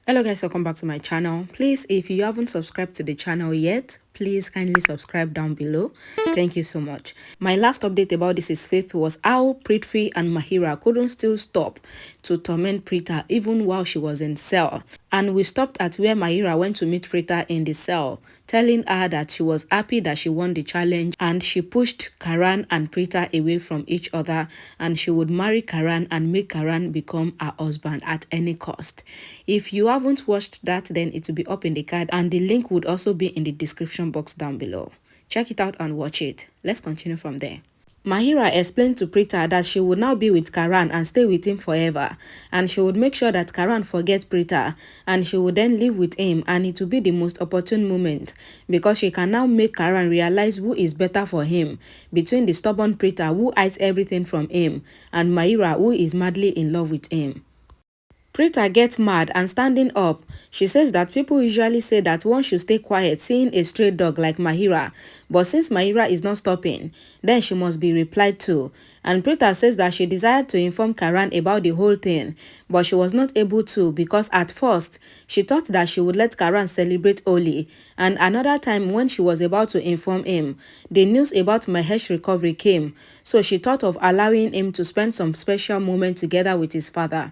Hello guys, welcome back to my channel. Please, if you haven't subscribed to the channel yet, please kindly subscribe down below. Thank you so much. My last update about this is fifth was how Prithvi and Mahira couldn't still stop to torment Preeta even while she was in cell. And we stopped at where Mahira went to meet Preeta in the cell, telling her that she was happy that she won the challenge and she pushed Karan and Preeta away from each other and she would marry Karan and make Karan become her husband at any cost. If you haven't watched that, then it will be up in the card and the link would also be in the description box down below. Check it out and watch it. Let's continue from there. Mahira explained to Preeta that she would now be with Karan and stay with him forever, and she would make sure that Karan forget Preeta, and she would then live with him, and it would be the most opportune moment because she can now make Karan realize who is better for him between the stubborn Preeta who hides everything from him and Mahira who is madly in love with him. Preeta gets mad and standing up, she says that people usually say that one should stay quiet seeing a stray dog like Mahira, but since Mahira is not stopping, then she must be replied to. And Preeta says that she desired to inform Karan about the whole thing, but she was not able to because at first, she thought that she would let Karan celebrate Oli, and another time when she was about to inform him, the news about Mahesh's recovery came, so she thought of allowing him to spend some special moment together with his father.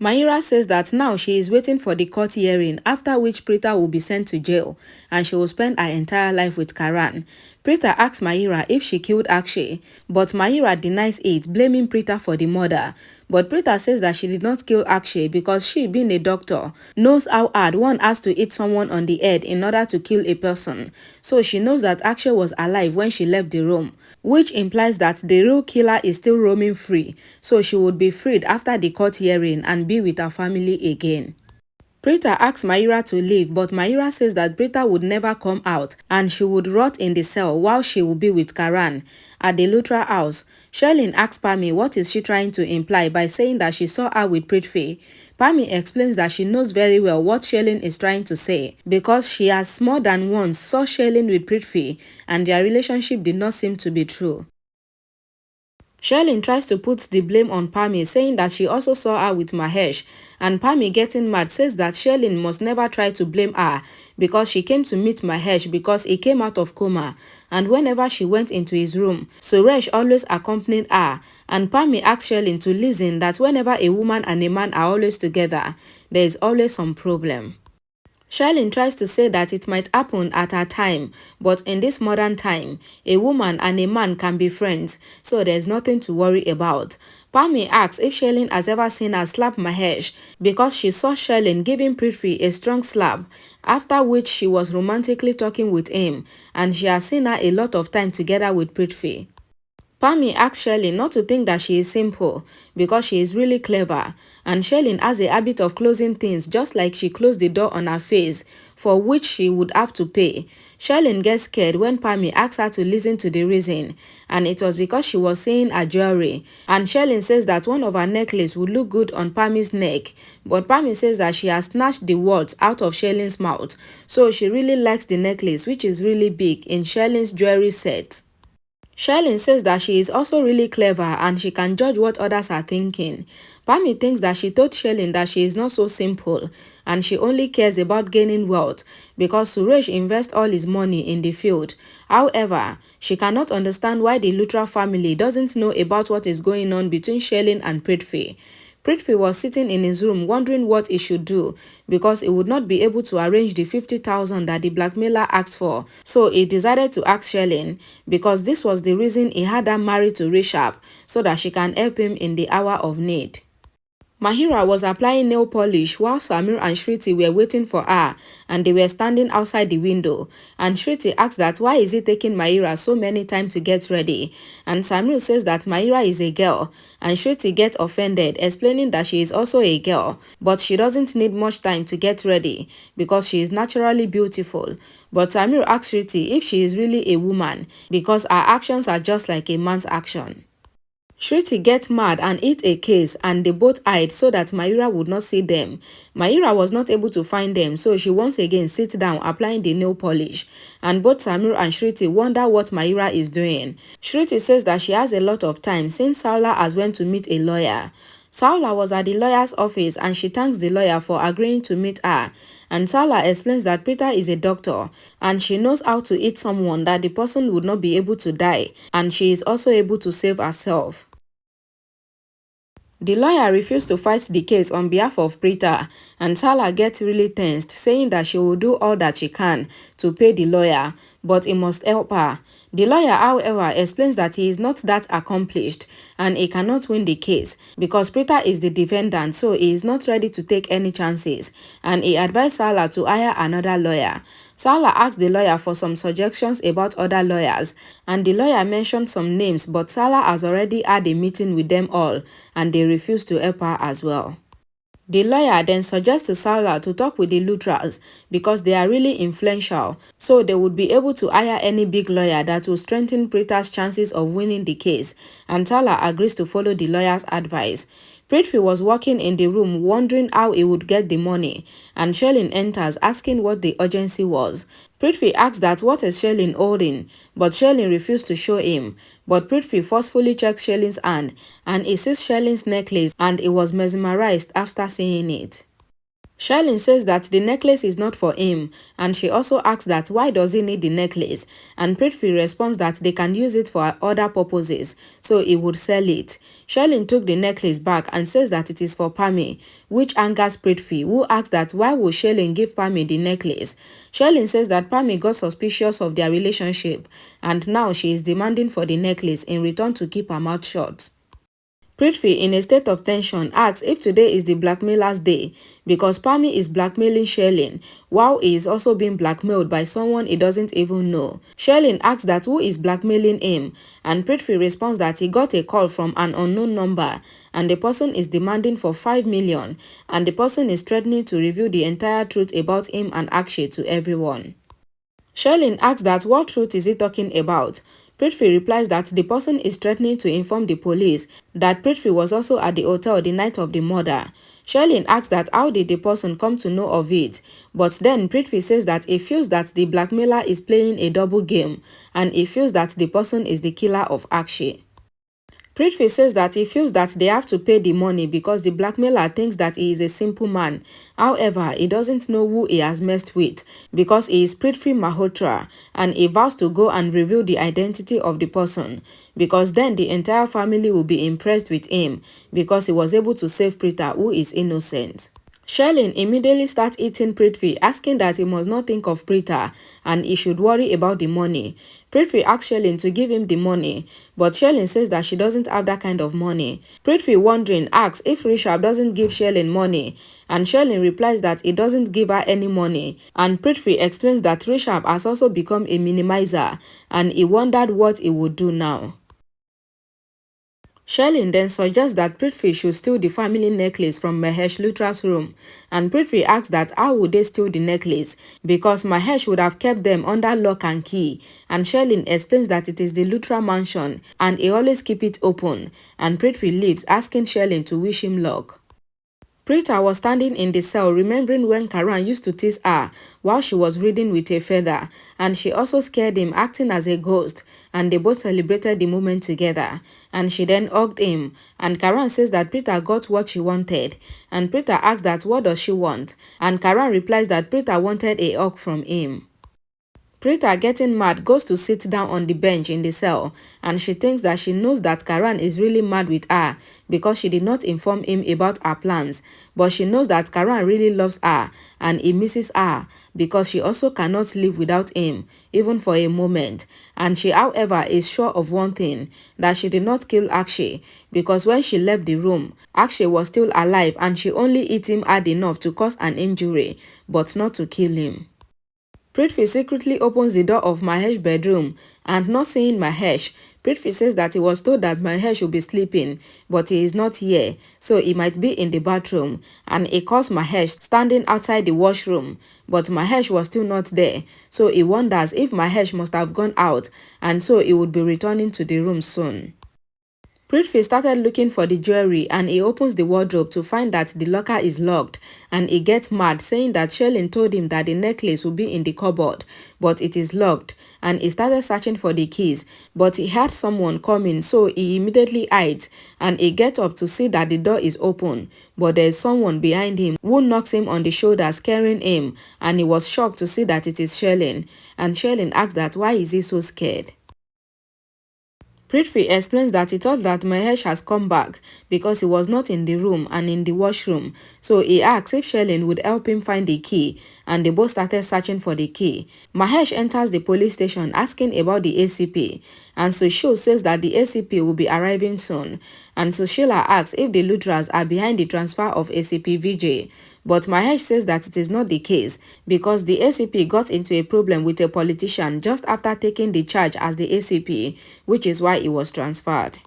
Mahira says that now she is waiting for the court hearing, after which Preeta will be sent to jail and she will spend her entire life with Karan. Preeta asks Mahira if she killed Akshay, but Mahira denies it, blaming Preeta for the murder. But Preeta says that she did not kill Akshay because she, being a doctor, knows how hard one has to hit someone on the head in order to kill a person. So she knows that Akshay was alive when she left the room, which implies that the real killer is still roaming free, so she would be freed after the court hearing and be with her family again. Preeta asks Mahira to leave, but Mahira says that Preeta would never come out and she would rot in the cell while she will be with Karan. At the Lutra house, Sherlyn asks Pammy what is she trying to imply by saying that she saw her with Prithvi. Pammy explains that she knows very well what Sherlyn is trying to say because she has more than once saw Sherlyn with Prithvi and their relationship did not seem to be true. Sherlyn tries to put the blame on Pammy, saying that she also saw her with Mahesh, and Pammy, getting mad, says that Sherlyn must never try to blame her because she came to meet Mahesh because he came out of coma, and whenever she went into his room, Suresh always accompanied her, and Pammy asked Sherlyn to listen that whenever a woman and a man are always together, there is always some problem. Sherlyn tries to say that it might happen at her time, but in this modern time, a woman and a man can be friends, so there's nothing to worry about. Pammy asks if Sherlyn has ever seen her slap Mahesh because she saw Sherlyn giving Prithvi a strong slap, after which she was romantically talking with him, and she has seen her a lot of time together with Prithvi. Pammy asks Sherlyn not to think that she is simple because she is really clever, and Sherlyn has a habit of closing things just like she closed the door on her face, for which she would have to pay. Sherlyn gets scared when Pammy asks her to listen to the reason, and it was because she was seeing her jewelry, and Sherlyn says that one of her necklaces would look good on Pammy's neck, but Pammy says that she has snatched the words out of Sherlyn's mouth, so she really likes the necklace, which is really big in Sherlyn's jewelry set. Sherlyn says that she is also really clever and she can judge what others are thinking. Pammy thinks that she told Sherlyn that she is not so simple and she only cares about gaining wealth because Suresh invests all his money in the field. However, she cannot understand why the Lutra family doesn't know about what is going on between Sherlyn and Prithvi. Prithvi was sitting in his room wondering what he should do because he would not be able to arrange the 50,000 that the blackmailer asked for. So he decided to ask Sherlyn because this was the reason he had her married to Rishabh, so that she can help him in the hour of need. Mahira was applying nail polish while Samir and Shriti were waiting for her and they were standing outside the window, and Shriti asked that why is it taking Mahira so many times to get ready, and Samir says that Mahira is a girl, and Shriti gets offended, explaining that she is also a girl but she doesn't need much time to get ready because she is naturally beautiful. But Samir asks Shriti if she is really a woman because her actions are just like a man's action. Shriti gets mad and eat a case and they both hide so that Mahira would not see them. Mahira was not able to find them, so she once again sits down applying the nail polish, and both Samir and Shriti wonder what Mahira is doing. Shriti says that she has a lot of time since Saula has went to meet a lawyer. Saula was at the lawyer's office and she thanks the lawyer for agreeing to meet her. And Saula explains that Preeta is a doctor and she knows how to hit someone that the person would not be able to die, and she is also able to save herself. The lawyer refused to fight the case on behalf of Preeta, and Saula gets really tensed, saying that she will do all that she can to pay the lawyer, but he must help her. The lawyer, however, explains that he is not that accomplished and he cannot win the case because Preeta is the defendant, so he is not ready to take any chances, and he advised Saula to hire another lawyer. Saula asked the lawyer for some suggestions about other lawyers, and the lawyer mentioned some names, but Saula has already had a meeting with them all and they refused to help her as well. The lawyer then suggests to Saula to talk with the Lutras because they are really influential, so they would be able to hire any big lawyer that will strengthen Preeta's chances of winning the case, and Saula agrees to follow the lawyer's advice. Prithvi was walking in the room wondering how he would get the money, and Sherlyn enters asking what the urgency was. Prithvi asks that what is Sherlyn holding, but Sherlyn refused to show him. But Prithvi forcefully checks Sherlyn's hand and he sees Sherlyn's necklace and he was mesmerized after seeing it. Sherlyn says that the necklace is not for him, and she also asks that why does he need the necklace, and Prithvi responds that they can use it for other purposes, so he would sell it. Sherlyn took the necklace back and says that it is for Pammy, which angers Prithvi, who asks that why would Sherlyn give Pammy the necklace. Sherlyn says that Pammy got suspicious of their relationship, and now she is demanding for the necklace in return to keep her mouth shut. Prithvi, in a state of tension, asks if today is the blackmailer's day because Pammy is blackmailing Sherlyn while he is also being blackmailed by someone he doesn't even know. Sherlyn asks that who is blackmailing him, and Prithvi responds that he got a call from an unknown number and the person is demanding for 5 million and the person is threatening to reveal the entire truth about him and Akshay to everyone. Sherlyn asks that what truth is he talking about. Prithvi replies that the person is threatening to inform the police that Prithvi was also at the hotel the night of the murder. Sherlyn asks that how did the person come to know of it, but then Prithvi says that he feels that the blackmailer is playing a double game and he feels that the person is the killer of Akshay. Prithvi says that he feels that they have to pay the money because the blackmailer thinks that he is a simple man. However, he doesn't know who he has messed with because he is Prithvi Malhotra, and he vows to go and reveal the identity of the person because then the entire family will be impressed with him because he was able to save Preeta, who is innocent. Sherlyn immediately starts eating Prithvi, asking that he must not think of Preeta and he should worry about the money. Prithvi asks Sherlyn to give him the money, but Sherlyn says that she doesn't have that kind of money. Prithvi, wondering, asks if Rishabh doesn't give Sherlyn money, and Sherlyn replies that he doesn't give her any money, and Prithvi explains that Rishabh has also become a minimizer and he wondered what he would do now. Sherlyn then suggests that Prithvi should steal the family necklace from Mahesh Lutra's room, and Prithvi asks that how would they steal the necklace because Mahesh would have kept them under lock and key, and Sherlyn explains that it is the Lutra mansion and he always keep it open, and Prithvi leaves asking Sherlyn to wish him luck. Preeta was standing in the cell remembering when Karan used to tease her while she was reading with a feather, and she also scared him acting as a ghost, and they both celebrated the moment together, and she then hugged him, and Karan says that Preeta got what she wanted, and Preeta asks that what does she want, and Karan replies that Preeta wanted a hug from him. Preeta, getting mad, goes to sit down on the bench in the cell, and she thinks that she knows that Karan is really mad with her because she did not inform him about her plans, but she knows that Karan really loves her and he misses her because she also cannot live without him, even for a moment. And she, however, is sure of one thing, that she did not kill Akshay because when she left the room, Akshay was still alive and she only hit him hard enough to cause an injury, but not to kill him. Prithvi secretly opens the door of Mahesh's bedroom, and not seeing Mahesh, Prithvi says that he was told that Mahesh will be sleeping, but he is not here, so he might be in the bathroom, and he calls Mahesh standing outside the washroom, but Mahesh was still not there, so he wonders if Mahesh must have gone out, and so he would be returning to the room soon. Prithvi started looking for the jewelry and he opens the wardrobe to find that the locker is locked, and he gets mad saying that Sherlyn told him that the necklace will be in the cupboard but it is locked, and he started searching for the keys, but he heard someone coming, so he immediately hides and he gets up to see that the door is open, but there is someone behind him who knocks him on the shoulder, scaring him, and he was shocked to see that it is Sherlyn, and Sherlyn asks that why is he so scared. Prithvi explains that he thought that Mahesh has come back because he was not in the room and in the washroom, so he asks if Sherlyn would help him find the key, and they both started searching for the key. Mahesh enters the police station asking about the ACP, and Sushil says that the ACP will be arriving soon, and Sushila asks if the Lutras are behind the transfer of ACP Vijay. But Mahesh says that it is not the case because the ACP got into a problem with a politician just after taking the charge as the ACP, which is why he was transferred.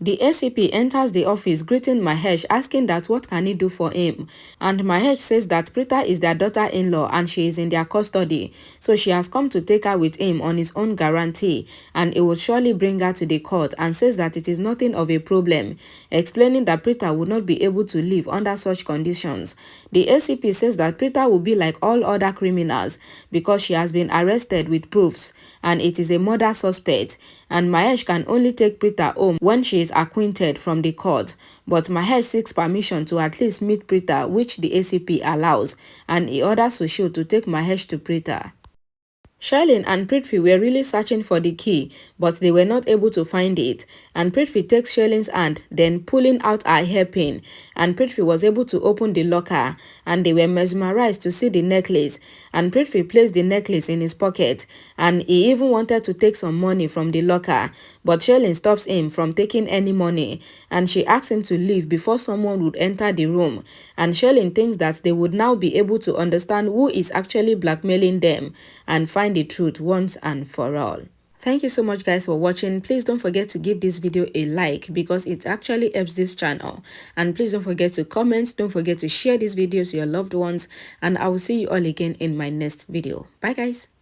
The ACP enters the office greeting Mahesh, asking that what can he do for him, and Mahesh says that Preeta is their daughter-in-law and she is in their custody, so she has come to take her with him on his own guarantee, and he will surely bring her to the court, and says that it is nothing of a problem, explaining that Preeta would not be able to live under such conditions. The ACP says that Preeta will be like all other criminals because she has been arrested with proofs and it is a murder suspect, and Mahesh can only take Preeta home when she is acquitted from the court, but Mahesh seeks permission to at least meet Preeta, which the ACP allows, and he orders Sushil to take Mahesh to Preeta. Sherlyn and Prithvi were really searching for the key, but they were not able to find it, and Prithvi takes Sherlyn's hand, then pulling out her hairpin, and Prithvi was able to open the locker, and they were mesmerized to see the necklace, and Prithvi placed the necklace in his pocket, and he even wanted to take some money from the locker, but Sherlyn stops him from taking any money, and she asks him to leave before someone would enter the room, and Sherlyn thinks that they would now be able to understand who is actually blackmailing them and find the truth once and for all. Thank you so much guys for watching. Please don't forget to give this video a like because it actually helps this channel, and please don't forget to comment, don't forget to share this video to your loved ones, and I will see you all again in my next video. Bye guys.